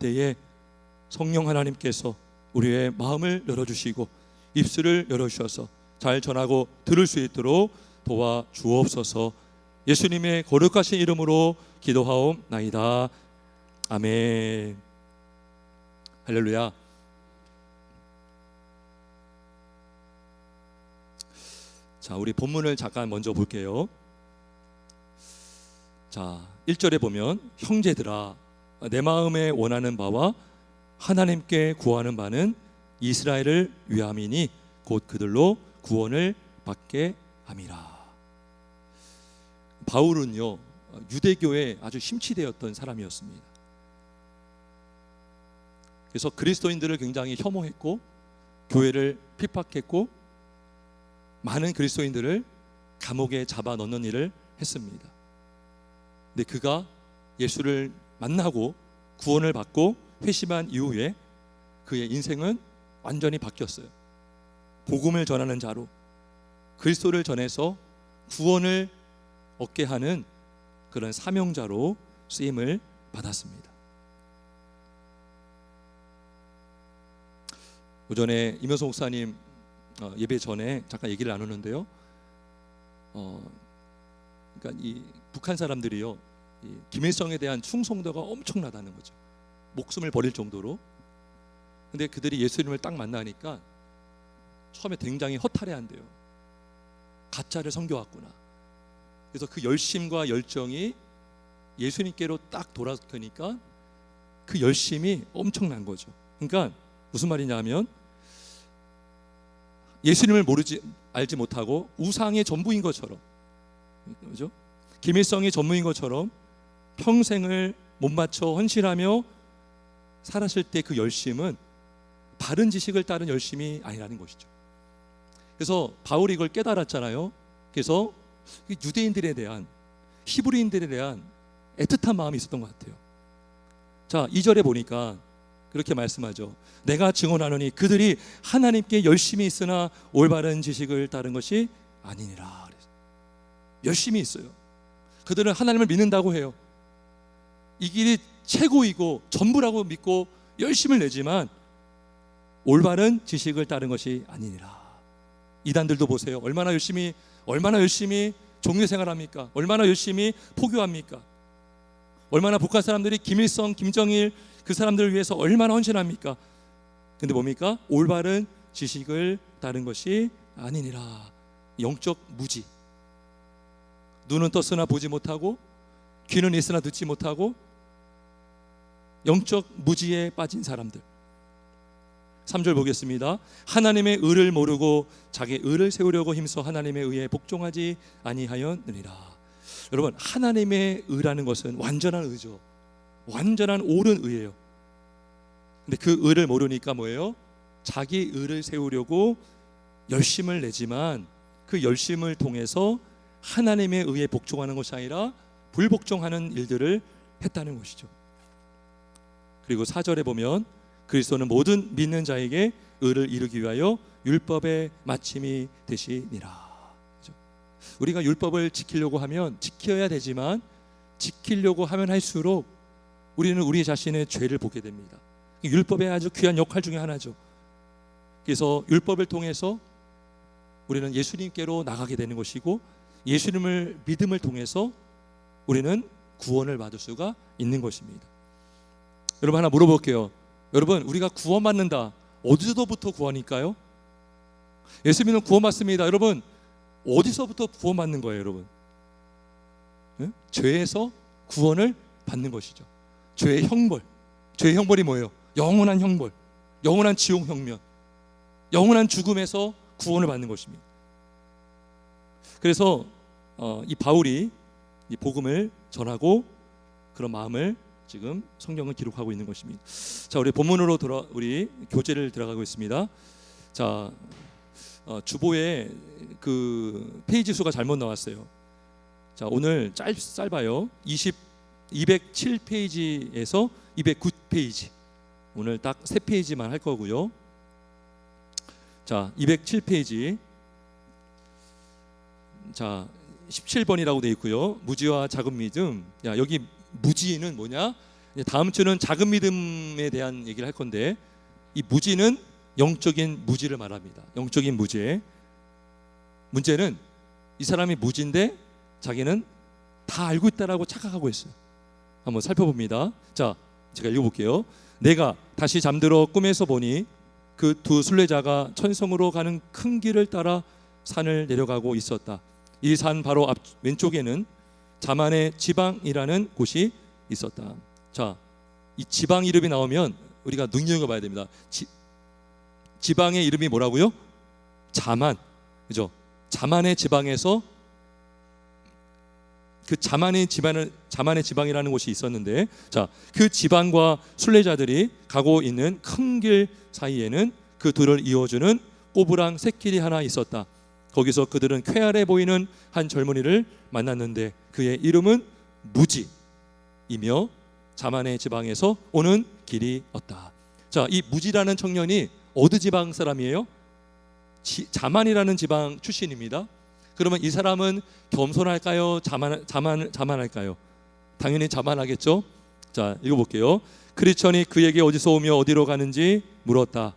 때에 성령 하나님께서 우리의 마음을 열어주시고 입술을 열어주셔서 잘 전하고 들을 수 있도록 도와주옵소서. 예수님의 거룩하신 이름으로 기도하옵나이다. 아멘. 할렐루야. 자, 우리 본문을 잠깐 먼저 볼게요. 자, 1절에 보면 형제들아 내 마음에 원하는 바와 하나님께 구하는 바는 이스라엘을 위함이니 곧 그들로 구원을 받게 함이라. 바울은요 유대교에 아주 심취되었던 사람이었습니다. 그래서 그리스도인들을 굉장히 혐오했고 교회를 핍박했고 많은 그리스도인들을 감옥에 잡아 넣는 일을 했습니다. 근데 그가 예수를 만나고 구원을 받고 회심한 이후에 그의 인생은 완전히 바뀌었어요. 복음을 전하는 자로 그리스도를 전해서 구원을 얻게 하는 그런 사명자로 쓰임을 받았습니다. 오전에 임효성 목사님 예배 전에 잠깐 얘기를 나누는데요. 그러니까 이 북한 사람들이요, 이 김일성에 대한 충성도가 엄청나다는 거죠. 목숨을 버릴 정도로. 근데 그들이 예수님을 딱 만나니까 처음에 굉장히 허탈해한대요. 가짜를 섬겨왔구나. 그래서 그 열심과 열정이 예수님께로 딱 돌아서니까 그 열심이 엄청난 거죠. 그러니까 무슨 말이냐 하면 예수님을 알지 못하고 우상의 전부인 것처럼, 그죠? 김일성의 전무인 것처럼 평생을 못 맞춰 헌신하며 살았을 때 그 열심은 바른 지식을 따른 열심이 아니라는 것이죠. 그래서 바울이 이걸 깨달았잖아요. 그래서 유대인들에 대한, 히브리인들에 대한 애틋한 마음이 있었던 것 같아요. 자, 2절에 보니까 그렇게 말씀하죠. 내가 증언하노니 그들이 하나님께 열심히 있으나 올바른 지식을 따른 것이 아니니라. 열심히 있어요. 그들은 하나님을 믿는다고 해요. 이 길이 최고이고 전부라고 믿고 열심을 내지만 올바른 지식을 따른 것이 아니니라. 이단들도 보세요. 얼마나 열심히 종교생활합니까? 얼마나 열심히 포교합니까? 얼마나 북한 사람들이 김일성, 김정일 그 사람들을 위해서 얼마나 헌신합니까? 근데 뭡니까? 올바른 지식을 따른 것이 아니니라. 영적 무지. 눈은 떴으나 보지 못하고 귀는 있으나 듣지 못하고 영적 무지에 빠진 사람들. 3절 보겠습니다. 하나님의 의를 모르고 자기 의를 세우려고 힘써 하나님의 의에 복종하지 아니하였느니라. 여러분, 하나님의 의라는 것은 완전한 의죠. 완전한 옳은 의예요. 근데 그 의를 모르니까 뭐예요? 자기 의를 세우려고 열심을 내지만 그 열심을 통해서 하나님의 의에 복종하는 것이 아니라 불복종하는 일들을 했다는 것이죠. 그리고 4절에 보면 그리스도는 모든 믿는 자에게 의를 이루기 위하여 율법의 마침이 되시니라. 우리가 율법을 지키려고 하면 지켜야 되지만 지키려고 하면 할수록 우리는 우리 자신의 죄를 보게 됩니다. 율법의 아주 귀한 역할 중에 하나죠. 그래서 율법을 통해서 우리는 예수님께로 나가게 되는 것이고 예수님을 믿음을 통해서 우리는 구원을 받을 수가 있는 것입니다. 여러분, 하나 물어볼게요. 여러분, 우리가 구원받는다. 어디서부터 구원일까요? 예수 믿으면 구원받습니다. 여러분, 어디서부터 구원받는 거예요, 여러분? 네? 죄에서 구원을 받는 것이죠. 죄의 형벌. 죄의 형벌이 뭐예요? 영원한 형벌, 영원한 지옥 형면, 영원한 죽음에서 구원을 받는 것입니다. 그래서 이 바울이 이 복음을 전하고 그런 마음을 지금 성경은 기록하고 있는 것입니다. 자, 우리 본문으로 우리 교재를 들어가고 있습니다. 자, 주보에 그 페이지 수가 잘못 나왔어요. 자, 오늘 짧아요. 207페이지에서 209페이지. 오늘 딱 3페이지만 할 거고요. 자, 207페이지. 자, 17번이라고 되어 있고요. 무지와 작은 믿음. 야, 여기 무지는 뭐냐? 다음 주는 작은 믿음에 대한 얘기를 할 건데, 이 무지는 영적인 무지를 말합니다. 영적인 무지. 문제는 이 사람이 무지인데 자기는 다 알고 있다라고 착각하고 있어요. 한번 살펴봅니다. 자, 제가 읽어볼게요. 내가 다시 잠들어 꿈에서 보니 그 두 순례자가 천성으로 가는 큰 길을 따라 산을 내려가고 있었다. 이 산 바로 앞 왼쪽에는 자만의 지방이라는 곳이 있었다. 자, 이 지방 이름이 나오면 우리가 눈여겨봐야 됩니다. 지방의 이름이 뭐라고요? 자만, 그죠? 자만의 지방에서 그 자만의 지방이라는 곳이 있었는데, 자, 그 지방과 순례자들이 가고 있는 큰 길 사이에는 그 둘을 이어주는 꼬부랑 샛길이 하나 있었다. 거기서 그들은 쾌활해 보이는 한 젊은이를 만났는데 그의 이름은 무지이며 자만의 지방에서 오는 길이었다. 자, 이 무지라는 청년이 어느 지방 사람이에요? 자만이라는 지방 출신입니다. 그러면 이 사람은 겸손할까요? 자만할까요? 당연히 자만하겠죠. 자, 읽어볼게요. 크리스천이 그에게 어디서 오며 어디로 가는지 물었다.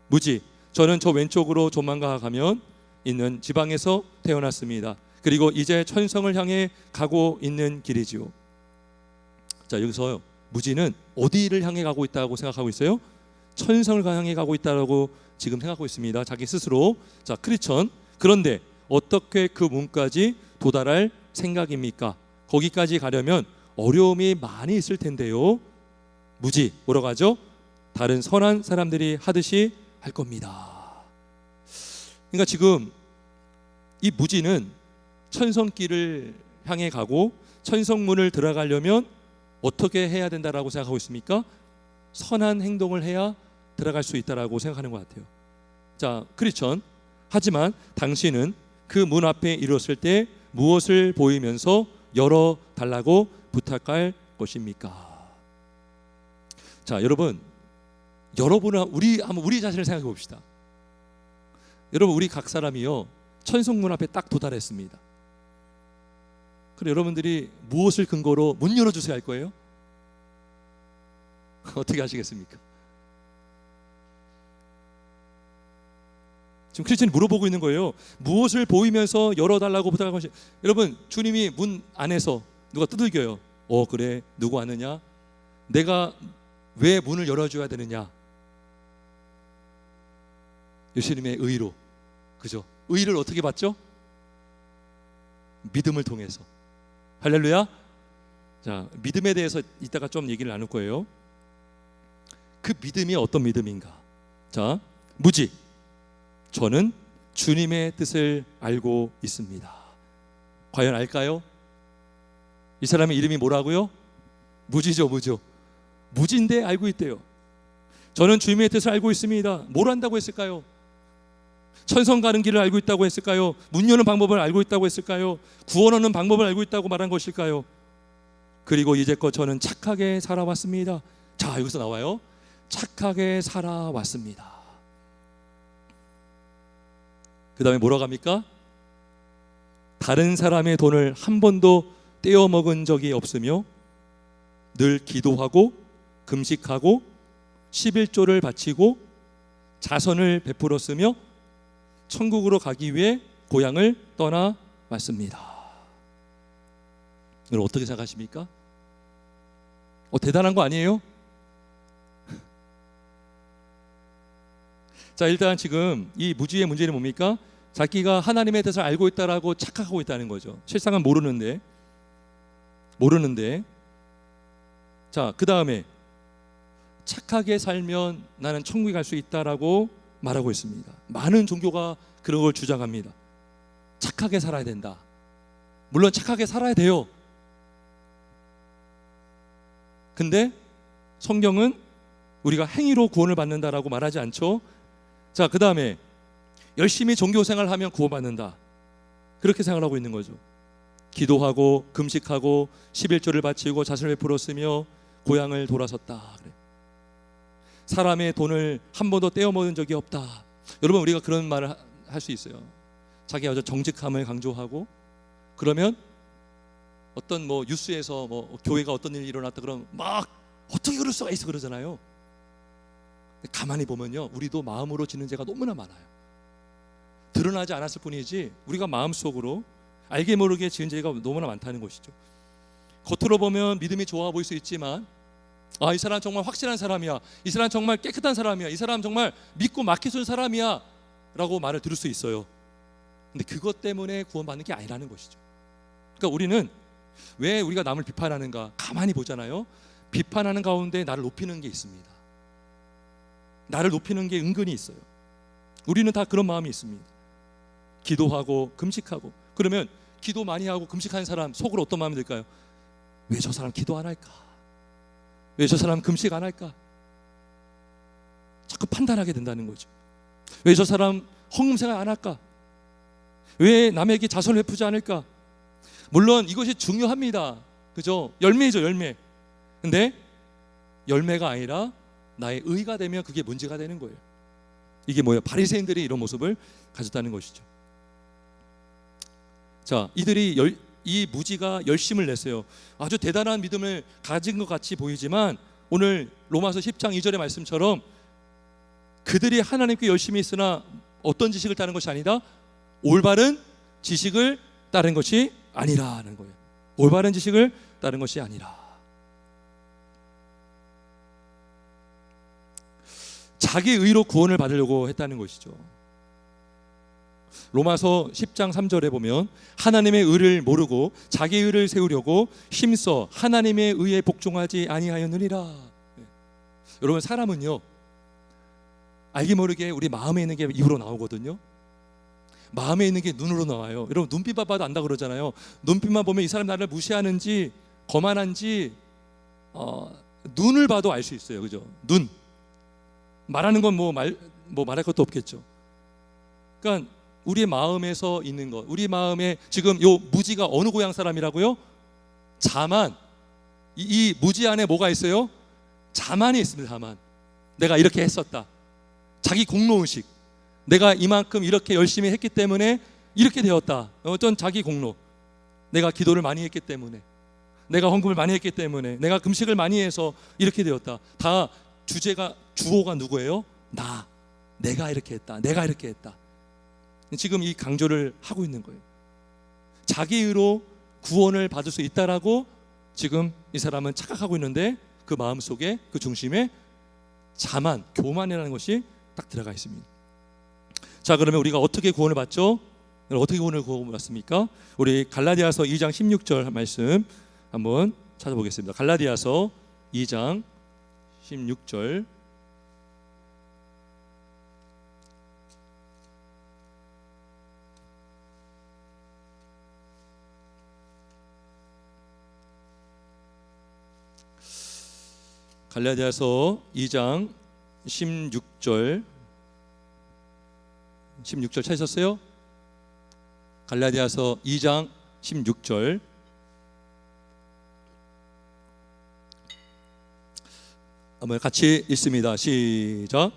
무지, 저는 저 왼쪽으로 조만간 가면 있는 지방에서 태어났습니다. 그리고 이제 천성을 향해 가고 있는 길이지요. 자, 여기서 무지는 어디를 향해 가고 있다고 생각하고 있어요? 천성을 향해 가고 있다고 지금 생각하고 있습니다. 자기 스스로. 자, 크리스천. 그런데 어떻게 그 문까지 도달할 생각입니까? 거기까지 가려면 어려움이 많이 있을 텐데요. 무지, 뭐라고 하죠? 다른 선한 사람들이 하듯이 할 겁니다. 그러니까 지금 이 무지는 천성길을 향해 가고 천성문을 들어가려면 어떻게 해야 된다라고 생각하고 있습니까? 선한 행동을 해야 들어갈 수 있다라고 생각하는 것 같아요. 자, 크리스천. 하지만 당신은 그 문 앞에 이르렀을 때 무엇을 보이면서 열어달라고 부탁할 것입니까? 자, 여러분은 한번 우리 자신을 생각해 봅시다. 여러분, 우리 각 사람이요 천성문 앞에 딱 도달했습니다. 그럼 여러분들이 무엇을 근거로 문 열어주세요 할 거예요? 어떻게 하시겠습니까? 지금 크리스천이 물어보고 있는 거예요. 무엇을 보이면서 열어달라고 부탁할 것이. 여러분, 주님이 문 안에서 누가 두들겨요. 그래, 누구 왔느냐? 내가 왜 문을 열어줘야 되느냐? 예수님의 의로, 그죠? 의를 어떻게 받죠? 믿음을 통해서. 할렐루야. 자, 믿음에 대해서 이따가 좀 얘기를 나눌 거예요. 그 믿음이 어떤 믿음인가? 자, 무지, 저는 주님의 뜻을 알고 있습니다. 과연 알까요? 이 사람의 이름이 뭐라고요? 무지죠, 무죠. 무지인데 알고 있대요. 저는 주님의 뜻을 알고 있습니다. 뭘 안다고 했을까요? 천성 가는 길을 알고 있다고 했을까요? 문 여는 방법을 알고 있다고 했을까요? 구원하는 방법을 알고 있다고 말한 것일까요? 그리고 이제껏 저는 착하게 살아왔습니다. 자, 여기서 나와요. 착하게 살아왔습니다. 그 다음에 뭐라고 합니까? 다른 사람의 돈을 한 번도 떼어 먹은 적이 없으며 늘 기도하고 금식하고 11조를 바치고 자선을 베풀었으며 천국으로 가기 위해 고향을 떠나 왔습니다. 여러분, 어떻게 생각하십니까? 대단한 거 아니에요? 자, 일단 지금 이 무지의 문제는 뭡니까? 자기가 하나님의 뜻을 알고 있다라고 착각하고 있다는 거죠. 실상은 모르는데. 자, 그 다음에 착하게 살면 나는 천국에 갈 수 있다라고 말하고 있습니다. 많은 종교가 그런 걸 주장합니다. 착하게 살아야 된다. 물론 착하게 살아야 돼요. 근데 성경은 우리가 행위로 구원을 받는다라고 말하지 않죠. 자, 그 다음에 열심히 종교생활을 하면 구원받는다, 그렇게 생각하고 있는 거죠. 기도하고 금식하고 11조를 바치고 자선을 베풀었으며 고향을 돌아섰다. 그래. 사람의 돈을 한 번도 떼어먹은 적이 없다. 여러분, 우리가 그런 말을 할 수 있어요. 자기가 아주 정직함을 강조하고, 그러면 어떤 뉴스에서 교회가 어떤 일이 일어났다 그러면 막 어떻게 그럴 수가 있어 그러잖아요. 가만히 보면요, 우리도 마음으로 짓는 죄가 너무나 많아요. 드러나지 않았을 뿐이지 우리가 마음속으로 알게 모르게 지은 죄가 너무나 많다는 것이죠. 겉으로 보면 믿음이 좋아 보일 수 있지만, 이 사람 정말 확실한 사람이야, 이 사람 정말 깨끗한 사람이야, 이 사람 정말 믿고 맡겨준 사람이야 라고 말을 들을 수 있어요. 근데 그것 때문에 구원받는 게 아니라는 것이죠. 그러니까 우리는 왜 우리가 남을 비판하는가, 가만히 보잖아요. 비판하는 가운데 나를 높이는 게 있습니다. 나를 높이는 게 은근히 있어요. 우리는 다 그런 마음이 있습니다. 기도하고 금식하고, 그러면 기도 많이 하고 금식하는 사람 속으로 어떤 마음이 들까요? 왜 저 사람 기도 안 할까? 왜 저 사람 금식 안 할까? 자꾸 판단하게 된다는 거죠. 왜 저 사람 헌금생활 안 할까? 왜 남에게 자선을 베푸지 않을까? 물론 이것이 중요합니다. 그죠? 열매죠, 열매. 근데 열매가 아니라 나의 의가 되면 그게 문제가 되는 거예요. 이게 뭐예요? 바리새인들이 이런 모습을 가졌다는 것이죠. 자, 이들이 이 무지가 열심을 냈어요. 아주 대단한 믿음을 가진 것 같이 보이지만 오늘 로마서 10장 2절의 말씀처럼 그들이 하나님께 열심히 있으나 어떤 지식을 따른 것이 아니다, 올바른 지식을 따른 것이 아니라는 거예요. 올바른 지식을 따른 것이 아니라. 자기 의로 구원을 받으려고 했다는 것이죠. 로마서 10장 3절에 보면 하나님의 의를 모르고 자기 의를 세우려고 힘써 하나님의 의에 복종하지 아니하였느니라. 여러분, 사람은요, 알게 모르게 우리 마음에 있는 게 입으로 나오거든요. 마음에 있는 게 눈으로 나와요. 여러분, 눈빛만 봐도 안다 그러잖아요. 눈빛만 보면 이 사람 나를 무시하는지 거만한지 눈을 봐도 알 수 있어요. 그죠? 눈. 말하는 건 말할 것도 없겠죠. 그러니까 우리의 마음에서 있는 것, 우리 마음에 지금 요 무지가 어느 고향 사람이라고요? 자만. 이 무지 안에 뭐가 있어요? 자만이 있습니다. 자만. 내가 이렇게 했었다. 자기 공로의식. 내가 이만큼 이렇게 열심히 했기 때문에 이렇게 되었다. 어떤 자기 공로. 내가 기도를 많이 했기 때문에, 내가 헌금을 많이 했기 때문에, 내가 금식을 많이 해서 이렇게 되었다. 다 주어가 누구예요? 내가 이렇게 했다. 내가 이렇게 했다. 지금 이 강조를 하고 있는 거예요. 자기 의로 구원을 받을 수 있다라고 지금 이 사람은 착각하고 있는데 그 마음속에, 그 중심에 자만, 교만이라는 것이 딱 들어가 있습니다. 자, 그러면 우리가 어떻게 구원을 받죠? 어떻게 구원을 받습니까? 우리 갈라디아서 2장 16절 말씀 한번 찾아보겠습니다. 갈라디아서 2장 16절. 갈라디아서 2장 16절 찾으셨어요? 갈라디아서 2장 16절. 한번 같이 읽습니다. 시작.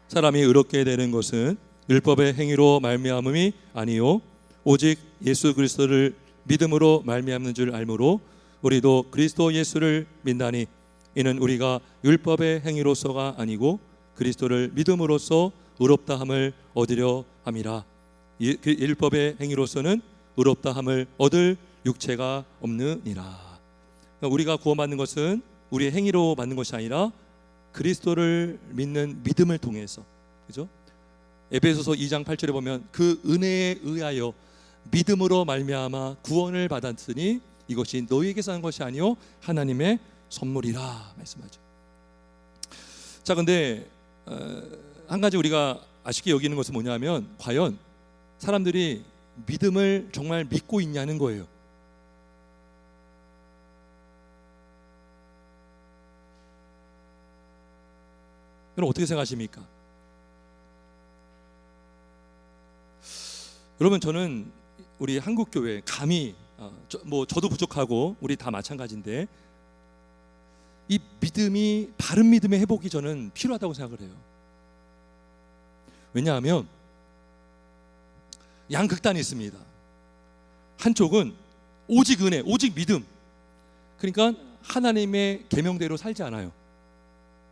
사람이 의롭게 되는 것은 율법의 행위로 말미암음이 아니요 오직 예수 그리스도를 믿음으로 말미암는 줄 알므로 우리도 그리스도 예수를 믿나니 이는 우리가 율법의 행위로서가 아니고 그리스도를 믿음으로써 의롭다함을 얻으려 함이라. 율법의 행위로서는 의롭다함을 얻을 육체가 없느니라. 우리가 구원받는 것은 우리의 행위로 받는 것이 아니라 그리스도를 믿는 믿음을 통해서, 그죠? 에베소서 2장 8절에 보면 그 은혜에 의하여 믿음으로 말미암아 구원을 받았으니 이것이 너희에게서 한 것이 아니요 하나님의 선물이라 말씀하죠. 자, 근데 한 가지 우리가 아쉽게 여기는 것은 뭐냐면 과연 사람들이 믿음을 정말 믿고 있냐는 거예요. 여러분 어떻게 생각하십니까? 여러분, 저는 우리 한국교회 감히 저도 부족하고 우리 다 마찬가지인데 이 믿음이, 바른 믿음의 회복이 저는 필요하다고 생각을 해요. 왜냐하면 양극단이 있습니다. 한쪽은 오직 은혜, 오직 믿음. 그러니까 하나님의 계명대로 살지 않아요.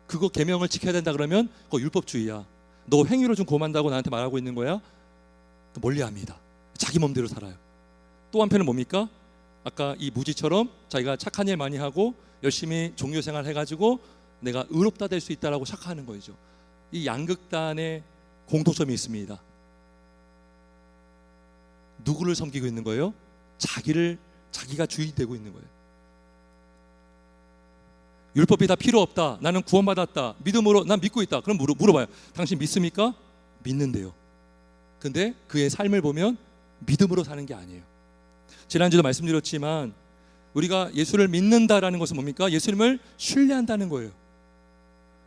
그거 계명을 지켜야 된다 그러면 그거 율법주의야. 너 행위로 좀 고만다고 나한테 말하고 있는 거야? 멀리합니다. 자기 몸대로 살아요. 또 한편은 뭡니까? 아까 이 무지처럼 자기가 착한 일 많이 하고 열심히 종교생활 해가지고 내가 의롭다 될 수 있다라고 착각하는 거죠. 이 양극단의 공통점이 있습니다. 누구를 섬기고 있는 거예요? 자기가 주인이 되고 있는 거예요. 율법이 다 필요 없다. 나는 구원받았다. 믿음으로 난 믿고 있다. 그럼 물어봐요. 당신 믿습니까? 믿는데요. 근데 그의 삶을 보면 믿음으로 사는 게 아니에요. 지난주도 말씀드렸지만 우리가 예수를 믿는다라는 것은 뭡니까? 예수님을 신뢰한다는 거예요.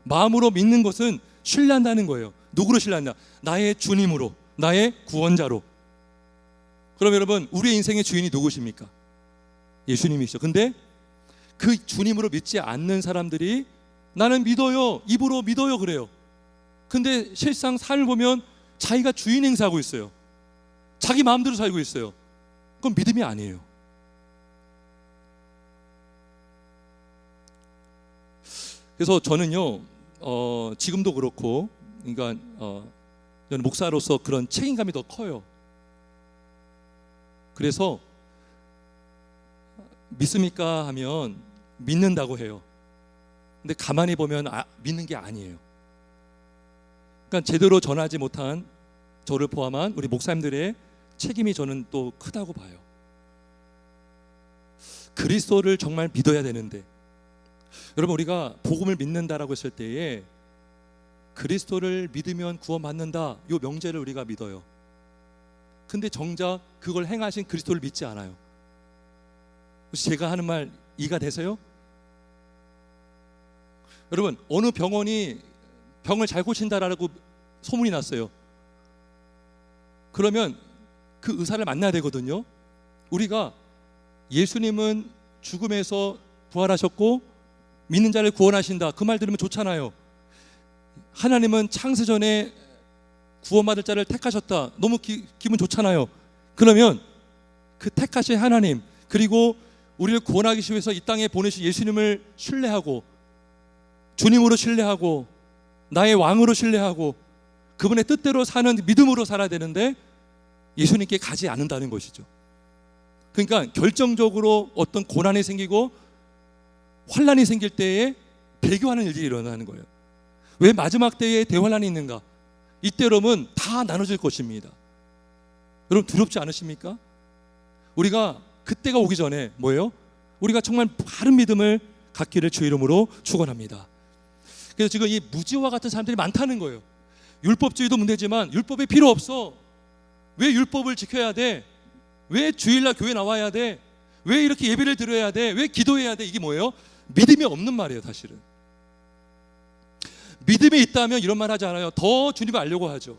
마음으로 믿는 것은 신뢰한다는 거예요. 누구로 신뢰한다? 나의 주님으로, 나의 구원자로. 그럼 여러분, 우리의 인생의 주인이 누구십니까? 예수님이시죠. 근데 그 주님으로 믿지 않는 사람들이 나는 믿어요, 입으로 믿어요 그래요. 근데 실상 삶을 보면 자기가 주인 행사하고 있어요. 자기 마음대로 살고 있어요. 그건 믿음이 아니에요. 그래서 저는요, 지금도 그렇고, 그러니까 저는 목사로서 그런 책임감이 더 커요. 그래서 믿습니까 하면 믿는다고 해요. 근데 가만히 보면 믿는 게 아니에요. 그러니까 제대로 전하지 못한 저를 포함한 우리 목사님들의 책임이 저는 또 크다고 봐요. 그리스도를 정말 믿어야 되는데, 여러분 우리가 복음을 믿는다라고 했을 때에 그리스도를 믿으면 구원받는다, 이 명제를 우리가 믿어요. 근데 정작 그걸 행하신 그리스도를 믿지 않아요. 혹시 제가 하는 말 이해가 되세요? 여러분, 어느 병원이 병을 잘 고친다라고 소문이 났어요. 그러면 그 의사를 만나야 되거든요. 우리가 예수님은 죽음에서 부활하셨고 믿는 자를 구원하신다, 그 말 들으면 좋잖아요. 하나님은 창세전에 구원받을 자를 택하셨다, 너무 기분 좋잖아요. 그러면 그 택하신 하나님, 그리고 우리를 구원하기 위해서 이 땅에 보내신 예수님을 신뢰하고, 주님으로 신뢰하고, 나의 왕으로 신뢰하고, 그분의 뜻대로 사는 믿음으로 살아야 되는데 예수님께 가지 않는다는 것이죠. 그러니까 결정적으로 어떤 고난이 생기고 환난이 생길 때에 배교하는 일들이 일어나는 거예요. 왜 마지막 때에 대환란이 있는가? 이때 여러분 다 나눠질 것입니다. 여러분 두렵지 않으십니까? 우리가 그때가 오기 전에 뭐예요? 우리가 정말 바른 믿음을 갖기를 주 이름으로 축원합니다. 그래서 지금 이 무지와 같은 사람들이 많다는 거예요. 율법주의도 문제지만 율법이 필요 없어. 왜 율법을 지켜야 돼? 왜 주일날 교회 나와야 돼? 왜 이렇게 예배를 드려야 돼? 왜 기도해야 돼? 이게 뭐예요? 믿음이 없는 말이에요, 사실은. 믿음이 있다면 이런 말 하지 않아요. 더 주님을 알려고 하죠.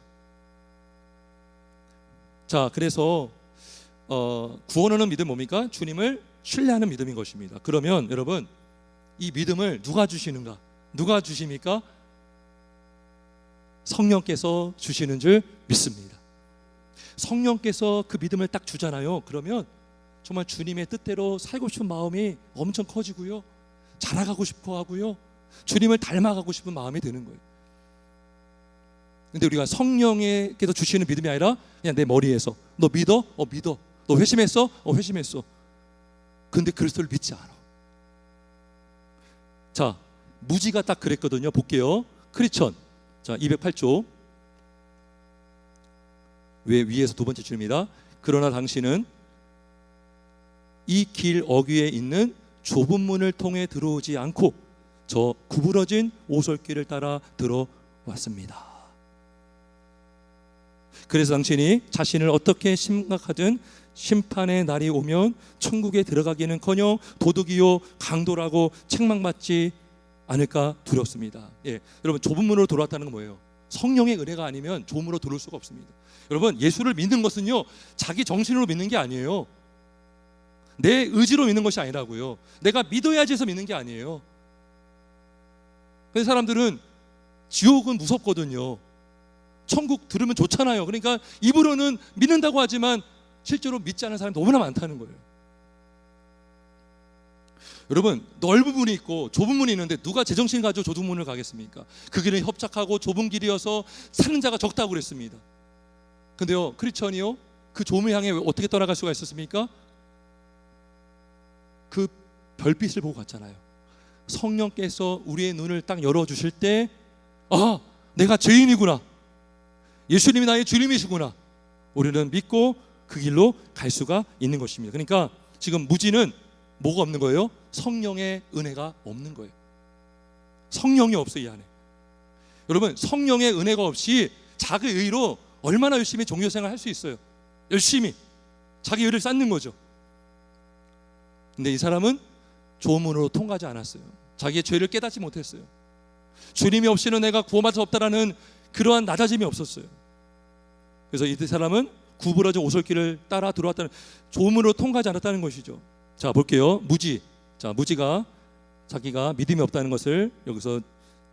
자, 그래서 구원하는 믿음 뭡니까? 주님을 신뢰하는 믿음인 것입니다. 그러면 여러분, 이 믿음을 누가 주시는가? 누가 주십니까? 성령께서 주시는 줄 믿습니다. 성령께서 그 믿음을 딱 주잖아요. 그러면 정말 주님의 뜻대로 살고 싶은 마음이 엄청 커지고요, 자라가고 싶어 하고요, 주님을 닮아가고 싶은 마음이 드는 거예요. 근데 우리가 성령께서 주시는 믿음이 아니라 그냥 내 머리에서 너 믿어? 믿어. 너 회심했어? 회심했어. 근데 그리스도를 믿지 않아. 자, 무지가 딱 그랬거든요. 볼게요. 크리스천. 자, 208조. 왜 위에서 두 번째 줄입니다. 그러나 당신은 이 길 어귀에 있는 좁은 문을 통해 들어오지 않고 저 구부러진 오솔길을 따라 들어왔습니다. 그래서 당신이 자신을 어떻게 심각하든 심판의 날이 오면 천국에 들어가기는커녕 도둑이요 강도라고 책망받지 않을까 두렵습니다. 예, 여러분 좁은 문으로 들어왔다는 건 뭐예요? 성령의 은혜가 아니면 좁은 문으로 들어올 수가 없습니다. 여러분, 예수를 믿는 것은요 자기 정신으로 믿는 게 아니에요. 내 의지로 믿는 것이 아니라고요. 내가 믿어야지 해서 믿는 게 아니에요. 그래서 사람들은 지옥은 무섭거든요. 천국 들으면 좋잖아요. 그러니까 입으로는 믿는다고 하지만 실제로 믿지 않는 사람이 너무나 많다는 거예요. 여러분, 넓은 문이 있고 좁은 문이 있는데 누가 제정신 가지고 좁은 문을 가겠습니까? 그 길은 협착하고 좁은 길이어서 사는 자가 적다고 그랬습니다. 근데요, 크리스천이요, 그 좁음을 향해 어떻게 떠나갈 수가 있었습니까? 그 별빛을 보고 갔잖아요. 성령께서 우리의 눈을 딱 열어주실 때, 아, 내가 죄인이구나, 예수님이 나의 주님이시구나, 우리는 믿고 그 길로 갈 수가 있는 것입니다. 그러니까 지금 무지는 뭐가 없는 거예요? 성령의 은혜가 없는 거예요. 성령이 없어요, 이 안에. 여러분, 성령의 은혜가 없이 자기 의로 얼마나 열심히 종교생활 할 수 있어요? 열심히 자기 의를 쌓는 거죠. 근데 이 사람은 조문으로 통과하지 않았어요. 자기의 죄를 깨닫지 못했어요. 주님이 없이는 내가 구원받을 수 없다라는 그러한 낮아짐이 없었어요. 그래서 이 사람은 구부러진 오솔길을 따라 들어왔다는, 조문으로 통과하지 않았다는 것이죠. 자, 볼게요. 무지. 자, 무지가 자기가 믿음이 없다는 것을 여기서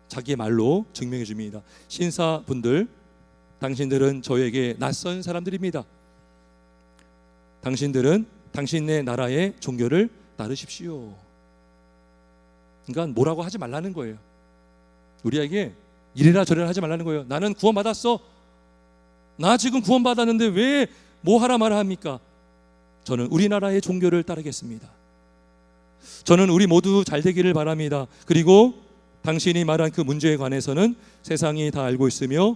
자기의 말로 증명해 줍니다. 신사분들, 당신들은 저에게 낯선 사람들입니다. 당신들은 당신네 나라의 종교를 따르십시오. 그러니까 뭐라고 하지 말라는 거예요. 우리에게 이래라 저래라 하지 말라는 거예요. 나는 구원받았어. 나 지금 구원받았는데 왜 뭐 하라 말아 합니까? 저는 우리나라의 종교를 따르겠습니다. 저는 우리 모두 잘 되기를 바랍니다. 그리고 당신이 말한 그 문제에 관해서는 세상이 다 알고 있으며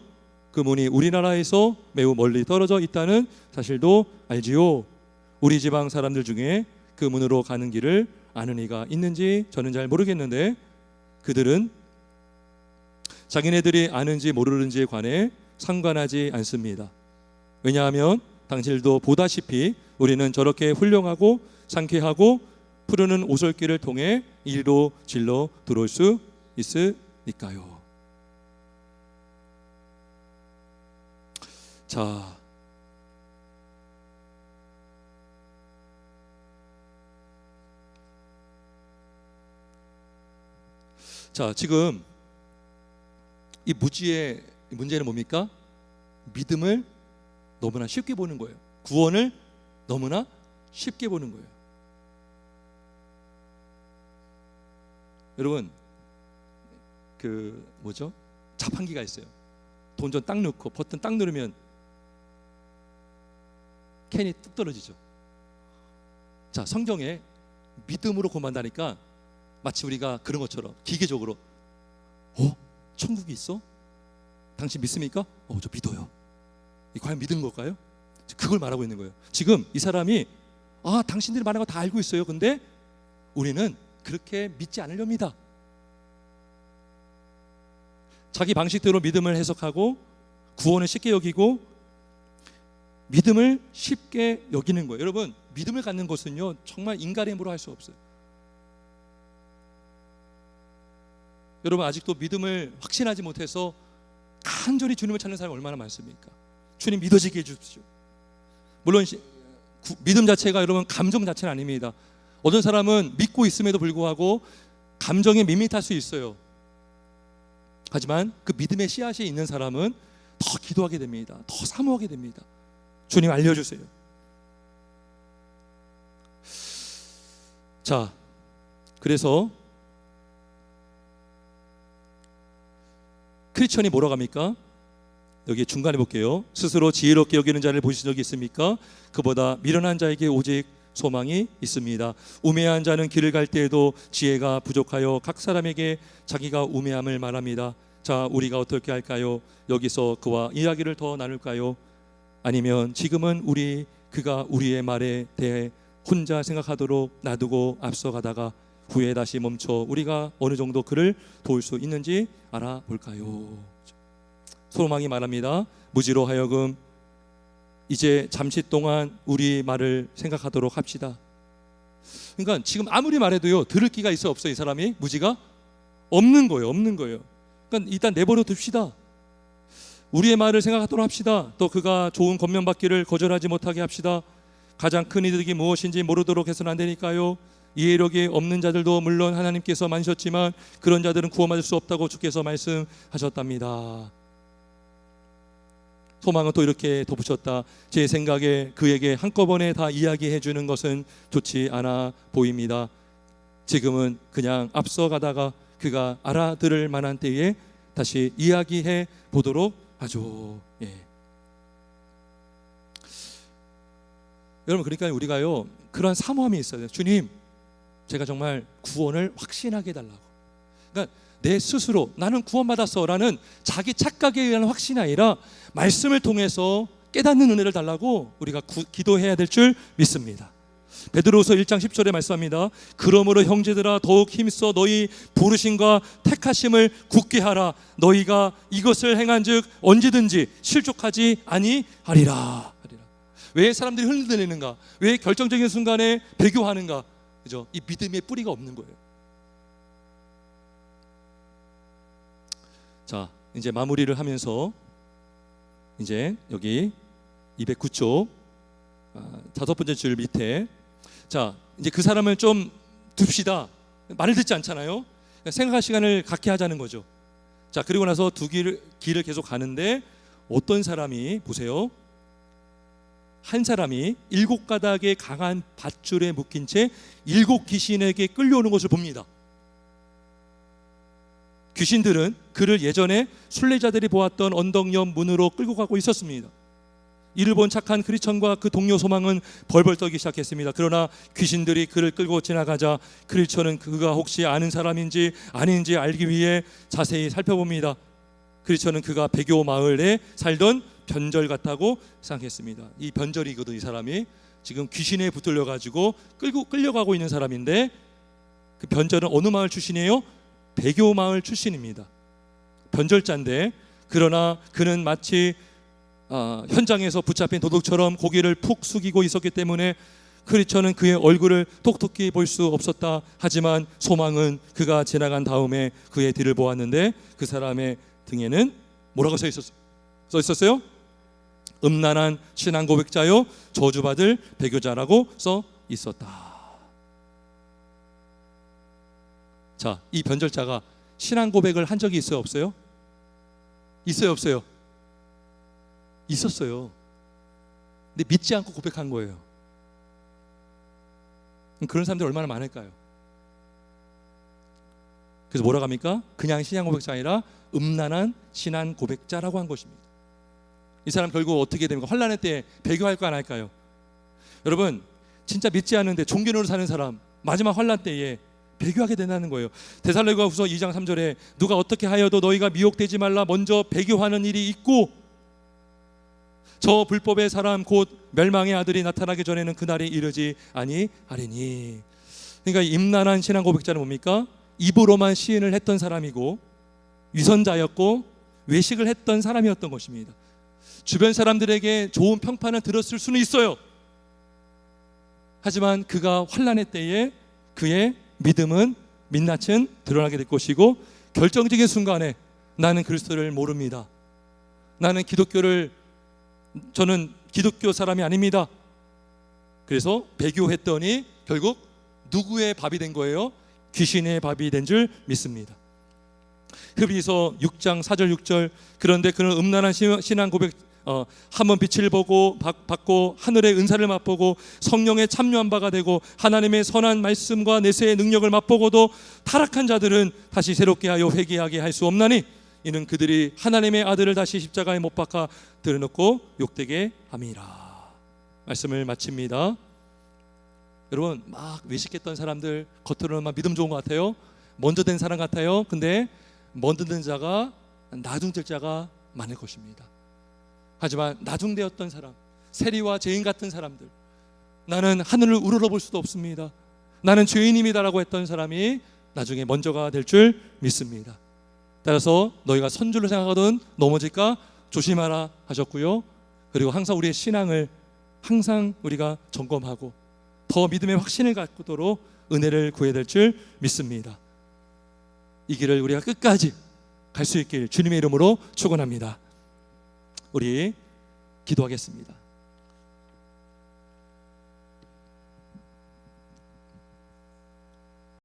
그 문이 우리나라에서 매우 멀리 떨어져 있다는 사실도 알지요. 우리 지방 사람들 중에 그 문으로 가는 길을 아는 이가 있는지 저는 잘 모르겠는데, 그들은 자기네들이 아는지 모르는지에 관해 상관하지 않습니다. 왜냐하면 당신들도 보다시피 우리는 저렇게 훌륭하고 상쾌하고 푸르는 오솔길을 통해 이리로 질러 들어올 수 있으니까요. 자, 지금 이 무지의 문제는 뭡니까? 믿음을 너무나 쉽게 보는 거예요. 구원을 너무나 쉽게 보는 거예요. 여러분, 그 뭐죠? 자판기가 있어요. 돈 좀 딱 넣고 버튼 딱 누르면 캔이 뚝 떨어지죠. 자, 성경에 믿음으로 구원한다니까 마치 우리가 그런 것처럼 기계적으로, 천국이 있어? 당신 믿습니까? 저 믿어요. 이 과연 믿은 걸까요? 그걸 말하고 있는 거예요. 지금 이 사람이 당신들이 말하는 거 다 알고 있어요. 근데 우리는 그렇게 믿지 않으렵니다. 자기 방식대로 믿음을 해석하고 구원을 쉽게 여기고 믿음을 쉽게 여기는 거예요. 여러분, 믿음을 갖는 것은요 정말 인간의 힘으로 할 수 없어요. 여러분, 아직도 믿음을 확신하지 못해서 간절히 주님을 찾는 사람이 얼마나 많습니까? 주님 믿어지게 해주십시오. 물론 믿음 자체가 여러분 감정 자체는 아닙니다. 어떤 사람은 믿고 있음에도 불구하고 감정에 밋밋할 수 있어요. 하지만 그 믿음의 씨앗이 있는 사람은 더 기도하게 됩니다. 더 사모하게 됩니다. 주님 알려주세요. 자, 그래서 크리스천이 뭐라고 합니까? 여기 중간에 볼게요. 스스로 지혜롭게 여기는 자를 보신 적이 있습니까? 그보다 미련한 자에게 오직 소망이 있습니다. 우매한 자는 길을 갈 때에도 지혜가 부족하여 각 사람에게 자기가 우매함을 말합니다. 자, 우리가 어떻게 할까요? 여기서 그와 이야기를 더 나눌까요? 아니면 지금은 그가 우리의 말에 대해 혼자 생각하도록 놔두고 앞서가다가 후에 다시 멈춰 우리가 어느 정도 그를 도울 수 있는지 알아볼까요? 소망이 말합니다. 무지로 하여금 이제 잠시 동안 우리 말을 생각하도록 합시다. 그러니까 지금 아무리 말해도요 들을 기가 있어 없어? 이 사람이 무지가 없는 거예요. 그러니까 일단 내버려 둡시다. 우리의 말을 생각하도록 합시다. 또 그가 좋은 권면받기를 거절하지 못하게 합시다. 가장 큰 이득이 무엇인지 모르도록 해서는 안 되니까요. 이해력이 없는 자들도 물론 하나님께서 만드셨지만 그런 자들은 구원받을 수 없다고 주께서 말씀하셨답니다. 소망은 또 이렇게 덧붙였다. 제 생각에 그에게 한꺼번에 다 이야기해 주는 것은 좋지 않아 보입니다. 지금은 그냥 앞서가다가 그가 알아들을 만한 때에 다시 이야기해 보도록 하죠. 예. 여러분, 그러니까 우리가요 그런 사모함이 있어요. 주님, 제가 정말 구원을 확신하게 해달라고. 그러니까 내 스스로 나는 구원받았어라는 자기 착각에 의한 확신이 아니라 말씀을 통해서 깨닫는 은혜를 달라고 우리가 기도해야 될 줄 믿습니다. 베드로후서 1장 10절에 말씀합니다. 그러므로 형제들아 더욱 힘써 너희 부르심과 택하심을 굳게 하라. 너희가 이것을 행한즉 언제든지 실족하지 아니하리라. 왜 사람들이 흔들리는가? 왜 결정적인 순간에 배교하는가? 그죠? 이 믿음의 뿌리가 없는 거예요. 자, 이제 마무리를 하면서 이제 여기 209쪽 5번째 줄 밑에, 자 이제 그 사람을 좀 둡시다. 말을 듣지 않잖아요. 생각할 시간을 갖게 하자는 거죠. 자, 그리고 나서 길을 계속 가는데 어떤 사람이, 보세요, 한 사람이 7가닥의 강한 밧줄에 묶인 채 7 귀신에게 끌려오는 것을 봅니다. 귀신들은 그를 예전에 순례자들이 보았던 언덕 옆 문으로 끌고 가고 있었습니다. 이를 본 착한 크리스천과 그 동료 소망은 벌벌 떨기 시작했습니다. 그러나 귀신들이 그를 끌고 지나가자 크리스천은 그가 혹시 아는 사람인지 아닌지 알기 위해 자세히 살펴봅니다. 크리스천은 그가 배교 마을에 살던 변절 같다고 생각했습니다. 이 변절이거든. 이 사람이 지금 귀신에 붙들려 가지고 끌려가고 있는 사람인데, 그 변절은 어느 마을 출신이에요? 배교 마을 출신입니다. 변절자인데, 그러나 그는 마치 현장에서 붙잡힌 도둑처럼 고개를 푹 숙이고 있었기 때문에 크리스천은 그의 얼굴을 똑똑히 볼 수 없었다. 하지만 소망은 그가 지나간 다음에 그의 뒤를 보았는데 그 사람의 등에는 뭐라고 써 있었어요? 음란한 신앙 고백자요 저주받을 배교자라고 써 있었다. 자, 이 변절자가 신앙 고백을 한 적이 있어요, 없어요? 있어요, 없어요? 있었어요. 근데 믿지 않고 고백한 거예요. 그런 사람들이 얼마나 많을까요? 그래서 뭐라고 합니까? 그냥 신앙 고백자 아니라 음란한 신앙 고백자라고 한 것입니다. 이 사람 결국 어떻게 됩니까? 환난의 때에 배교할까 안 할까요? 여러분, 진짜 믿지 않는데 종교론으로 사는 사람 마지막 환난 때에 배교하게 된다는 거예요. 데살로니가후서 2장 3절에 누가 어떻게 하여도 너희가 미혹되지 말라. 먼저 배교하는 일이 있고 저 불법의 사람 곧 멸망의 아들이 나타나기 전에는 그날이 이르지 아니하리니. 그러니까 임난한 신앙 고백자는 뭡니까? 입으로만 시인을 했던 사람이고 위선자였고 외식을 했던 사람이었던 것입니다. 주변 사람들에게 좋은 평판을 들었을 수는 있어요. 하지만 그가 환난의 때에 그의 믿음은 민낯은 드러나게 될 것이고, 결정적인 순간에 나는 그리스도를 모릅니다. 저는 기독교 사람이 아닙니다. 그래서 배교했더니 결국 누구의 밥이 된 거예요? 귀신의 밥이 된 줄 믿습니다. 히브리서 6장 4절 6절 그런데 그는 음란한 신앙 고백 한번 빛을 보고 받고 하늘의 은사를 맛보고 성령의 참여한 바가 되고 하나님의 선한 말씀과 내세의 능력을 맛보고도 타락한 자들은 다시 새롭게 하여 회개하게 할 수 없나니 이는 그들이 하나님의 아들을 다시 십자가에 못 박아 들여놓고 욕되게 함이라. 말씀을 마칩니다. 여러분, 막 외식했던 사람들 겉으로는 막 믿음 좋은 것 같아요. 먼저 된 사람 같아요. 근데 먼저 된 자가 나중될 자가 많을 것입니다. 하지만 나중되었던 사람, 세리와 죄인 같은 사람들, 나는 하늘을 우러러볼 수도 없습니다, 나는 죄인입니다라고 했던 사람이 나중에 먼저가 될 줄 믿습니다. 따라서 너희가 선줄로 생각하던 넘어질까 조심하라 하셨고요. 그리고 항상 우리의 신앙을 항상 우리가 점검하고 더 믿음의 확신을 갖도록 은혜를 구해야 될 줄 믿습니다. 이 길을 우리가 끝까지 갈 수 있길 주님의 이름으로 축원합니다. 우리 기도하겠습니다.